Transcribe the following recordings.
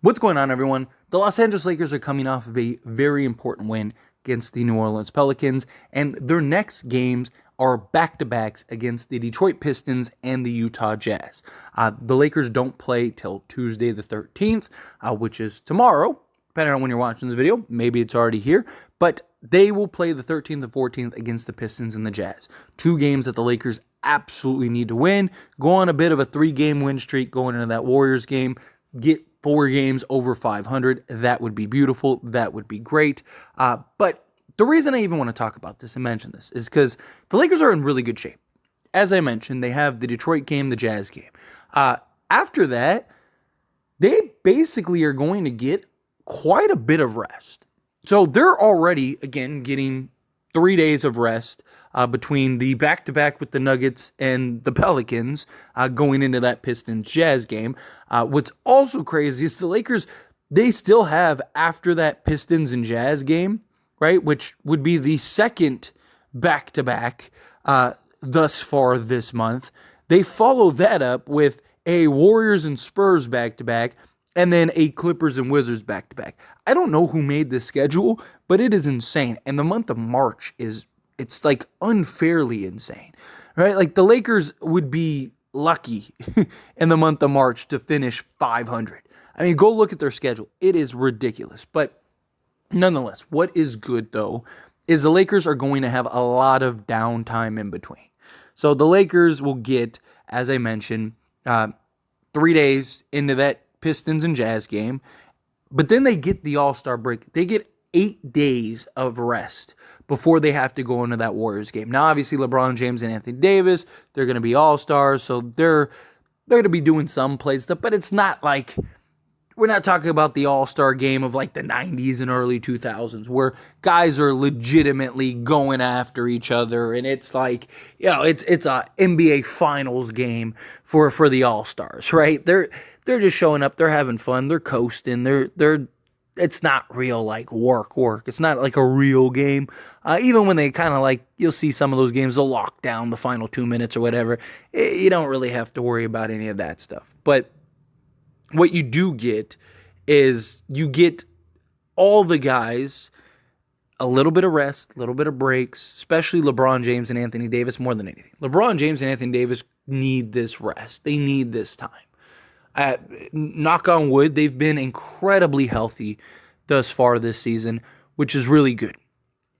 What's going on, everyone? The Los Angeles Lakers are coming off of a very important win against the New Orleans Pelicans, and their next games are back-to-backs against the Detroit Pistons and the Utah Jazz. The Lakers don't play till Tuesday the 13th, which is tomorrow, depending on when you're watching this video. Maybe it's already here, but they will play the 13th and 14th against the Pistons and the Jazz. Two games that the Lakers absolutely need to win. Go on a bit of a 3-game win streak going into that Warriors game. Get 4 games over 500. That would be beautiful. That would be great. But the reason I even want to talk about this and mention this is because the Lakers are in really good shape. As I mentioned, they have the Detroit game, the Jazz game. After that, they basically are going to get quite a bit of rest. So they're already, again, getting 3 days of rest between the back-to-back with the Nuggets and the Pelicans going into that Pistons-Jazz game. What's also crazy is the Lakers, they still have, after that Pistons and Jazz game, right, which would be the second back-to-back thus far this month, they follow that up with a Warriors and Spurs back-to-back, and then a Clippers and Wizards back-to-back. I don't know who made this schedule, but it is insane. And the month of March it's like unfairly insane, right? Like the Lakers would be lucky in the month of March to finish 500. I mean, go look at their schedule. It is ridiculous. But nonetheless, what is good though is the Lakers are going to have a lot of downtime in between. So the Lakers will get, as I mentioned, 3 days into that Pistons and Jazz game, but then they get the All-Star break. They get 8 days of rest before they have to go into that Warriors game. Now, obviously, LeBron James and Anthony Davis, they're going to be All-Stars, so they're going to be doing some play stuff, but it's not like, we're not talking about the All-Star game of like the 90s and early 2000s where guys are legitimately going after each other, and it's like, you know, it's a NBA Finals game for the All-Stars, right? They're just showing up. They're having fun. They're coasting. It's not real like work. It's not like a real game. Even when they kind of like, you'll see some of those games, they'll lock down the final 2 minutes or whatever. You don't really have to worry about any of that stuff. But what you do get is you get all the guys a little bit of rest, a little bit of breaks, especially LeBron James and Anthony Davis more than anything. LeBron James and Anthony Davis need this rest. They need this time. Knock on wood, they've been incredibly healthy thus far this season, which is really good.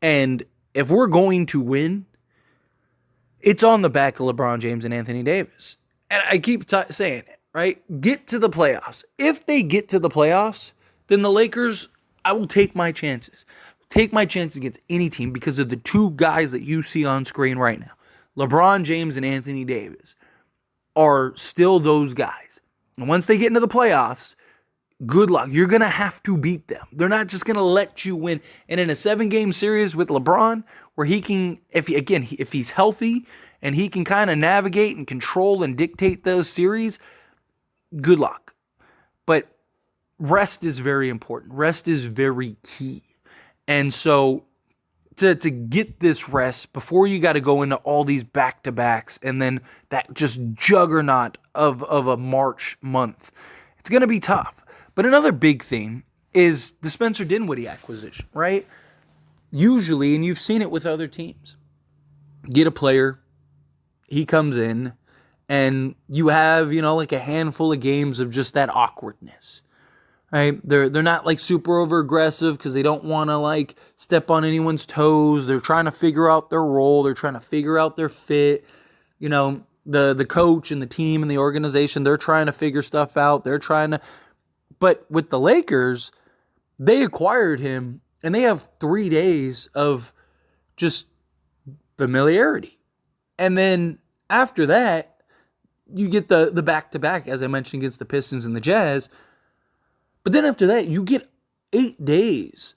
And if we're going to win, it's on the back of LeBron James and Anthony Davis. And I keep saying it, right? Get to the playoffs. If they get to the playoffs, then the Lakers, I will take my chances. Take my chances against any team because of the two guys that you see on screen right now. LeBron James and Anthony Davis are still those guys. And once they get into the playoffs, good luck. You're going to have to beat them. They're not just going to let you win. And in a 7-game series with LeBron, where he can, if he's healthy and he can kind of navigate and control and dictate those series, good luck. But rest is very important. Rest is very key. And so to get this rest before you got to go into all these back-to-backs and then that just juggernaut of a March month, it's going to be tough. But another big thing is the Spencer Dinwiddie acquisition, right? Usually, and you've seen it with other teams, get a player, he comes in, and you have, like a handful of games of just that awkwardness. Right? They're not like super over aggressive because they don't want to like step on anyone's toes. They're trying to figure out their role. They're trying to figure out their fit. The coach and the team and the organization, they're trying to figure stuff out. But with the Lakers, they acquired him and they have 3 days of just familiarity. And then after that, you get the back-to-back, as I mentioned, against the Pistons and the Jazz. But then after that, you get 8 days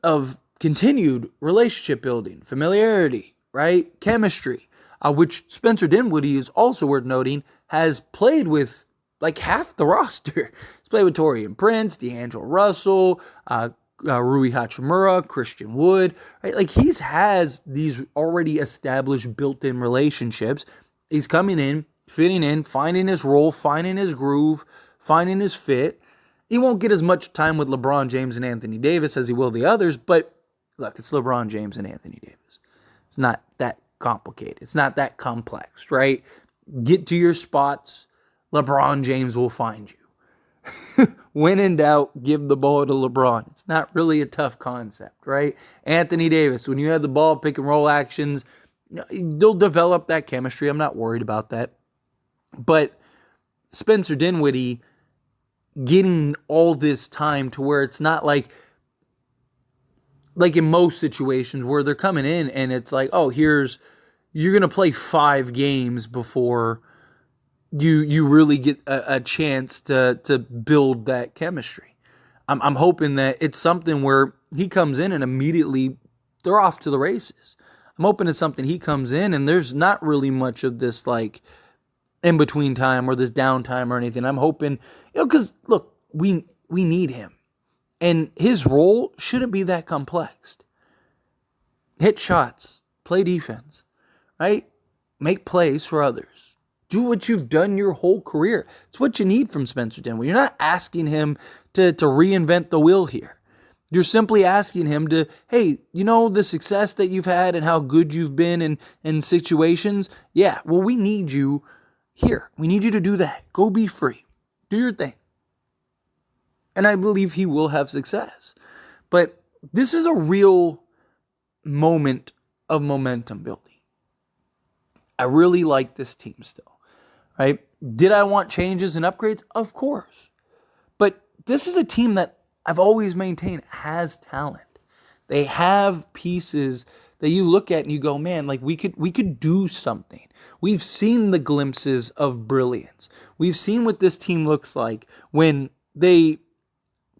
of continued relationship building, familiarity, right? Chemistry, which Spencer Dinwiddie is also worth noting, has played with like half the roster. He's played with Taurean Prince, D'Angelo Russell, Rui Hachimura, Christian Wood, right? Like he has these already established built-in relationships. He's coming in, fitting in, finding his role, finding his groove, finding his fit. He won't get as much time with LeBron James and Anthony Davis as he will the others, but look, it's LeBron James and Anthony Davis. It's not that complicated. It's not that complex, right? Get to your spots. LeBron James will find you. When in doubt, give the ball to LeBron. It's not really a tough concept, right? Anthony Davis, when you have the ball, pick and roll actions, they'll develop that chemistry. I'm not worried about that. But Spencer Dinwiddie getting all this time to where it's not like in most situations where they're coming in and it's like, oh, you're going to play 5 games before you really get a chance to build that chemistry. I'm hoping that it's something where he comes in and immediately they're off to the races. I'm hoping it's something he comes in and there's not really much of this like in between time or this downtime or anything. I'm hoping, because look, we need him. And his role shouldn't be that complex. Hit shots, play defense, right? Make plays for others. Do what you've done your whole career. It's what you need from Spencer Dinwiddie. You're not asking him to reinvent the wheel here. You're simply asking him to, hey, the success that you've had and how good you've been in situations? Yeah, well, we need you here. We need you to do that. Go be free. Do your thing. And I believe he will have success. But this is a real moment of momentum building. I really like this team still, right? Did I want changes and upgrades? Of course. But this is a team that I've always maintained has talent. They have pieces that you look at and you go, man, like we could do something. We've seen the glimpses of brilliance. We've seen what this team looks like when they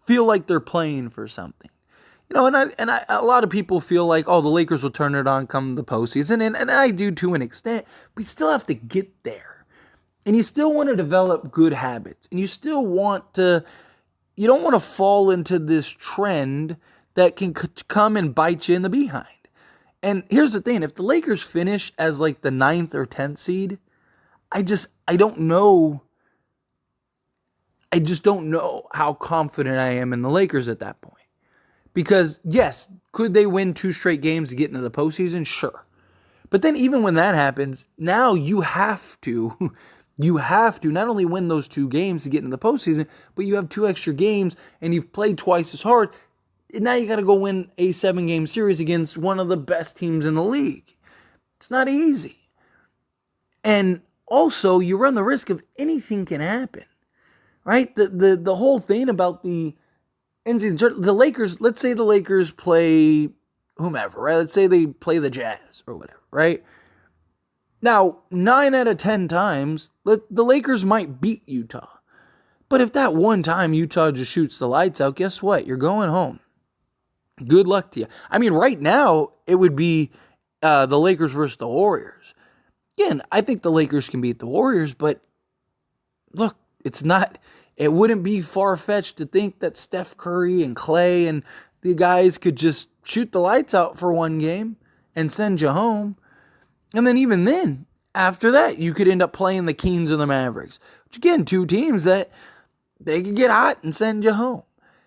feel like they're playing for something. And a lot of people feel like, oh, the Lakers will turn it on come the postseason, and I do to an extent, but you still have to get there. And you still want to develop good habits. And you still you don't want to fall into this trend that can come and bite you in the behind. And here's the thing, if the Lakers finish as like the 9th or 10th seed, I don't know. I just don't know how confident I am in the Lakers at that point. Because, yes, could they win 2 straight games to get into the postseason? Sure. But then even when that happens, now you have to not only win those 2 games to get into the postseason, but you have 2 extra games and you've played twice as hard. And now you got to go win a 7-game series against one of the best teams in the league. It's not easy. And also, you run the risk of anything can happen. Right? The whole thing about the Lakers, let's say the Lakers play whomever, right? Let's say they play the Jazz or whatever, right? Now, 9 out of 10 times, the Lakers might beat Utah. But if that one time Utah just shoots the lights out, guess what? You're going home. Good luck to you. I mean, right now, it would be the Lakers versus the Warriors. Again, I think the Lakers can beat the Warriors, but look, it wouldn't be far-fetched to think that Steph Curry and Clay and the guys could just shoot the lights out for one game and send you home. And then even then, after that, you could end up playing the Kings and the Mavericks. Which again, 2 teams that they could get hot and send you home.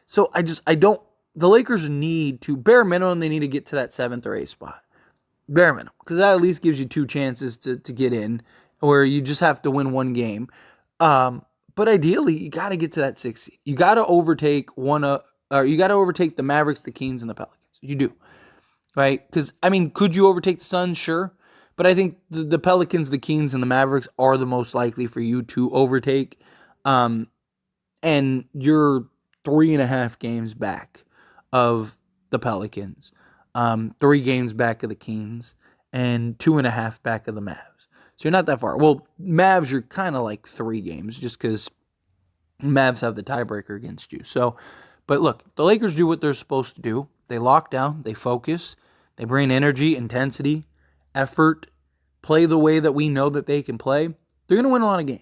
So the Lakers need to, bare minimum, they need to get to that 7th or 8th spot. Bare minimum. Because that at least gives you 2 chances to get in, where you just have to win 1 game. But ideally, you got to get to that 6th seed. You got to overtake the Mavericks, the Kings, and the Pelicans. You do, right? Because could you overtake the Suns? Sure, but I think the Pelicans, the Kings, and the Mavericks are the most likely for you to overtake. And you're 3.5 games back of the Pelicans, 3 games back of the Kings, and 2.5 back of the Mavs. So you're not that far. Well, Mavs, you're kind of like 3 games just because Mavs have the tiebreaker against you. So, but look, the Lakers do what they're supposed to do. They lock down, they focus, they bring energy, intensity, effort, play the way that we know that they can play. They're going to win a lot of games.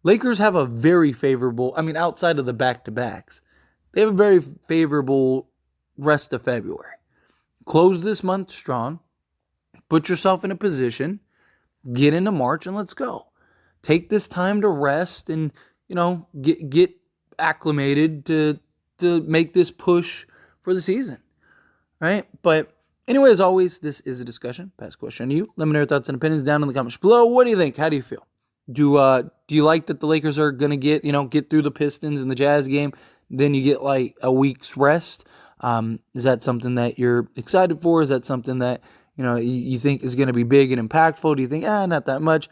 Lakers have a very favorable, outside of the back-to-backs, they have a very favorable rest of February. Close this month strong. Put yourself in a position. Get into March and let's go. Take this time to rest and, get acclimated to make this push for the season, right? But anyway, as always, this is a discussion. Pass the question to you. Let me know your thoughts and opinions down in the comments below. What do you think? How do you feel? Do you like that the Lakers are gonna get through the Pistons and the Jazz game? Then you get like a week's rest. Is that something that you're excited for? Is that something that you think is going to be big and impactful? Do you think not that much?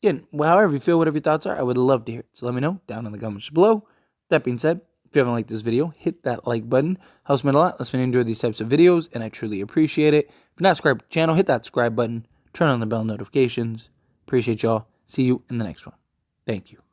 Again, however you feel, whatever your thoughts are, I would love to hear it. So let me know down in the comments below. That being said, if you haven't liked this video, hit that like button. Helps me a lot. Lets me enjoy these types of videos, and I truly appreciate it. If you're not subscribed to the channel, hit that subscribe button. Turn on the bell notifications. Appreciate y'all. See you in the next one. Thank you.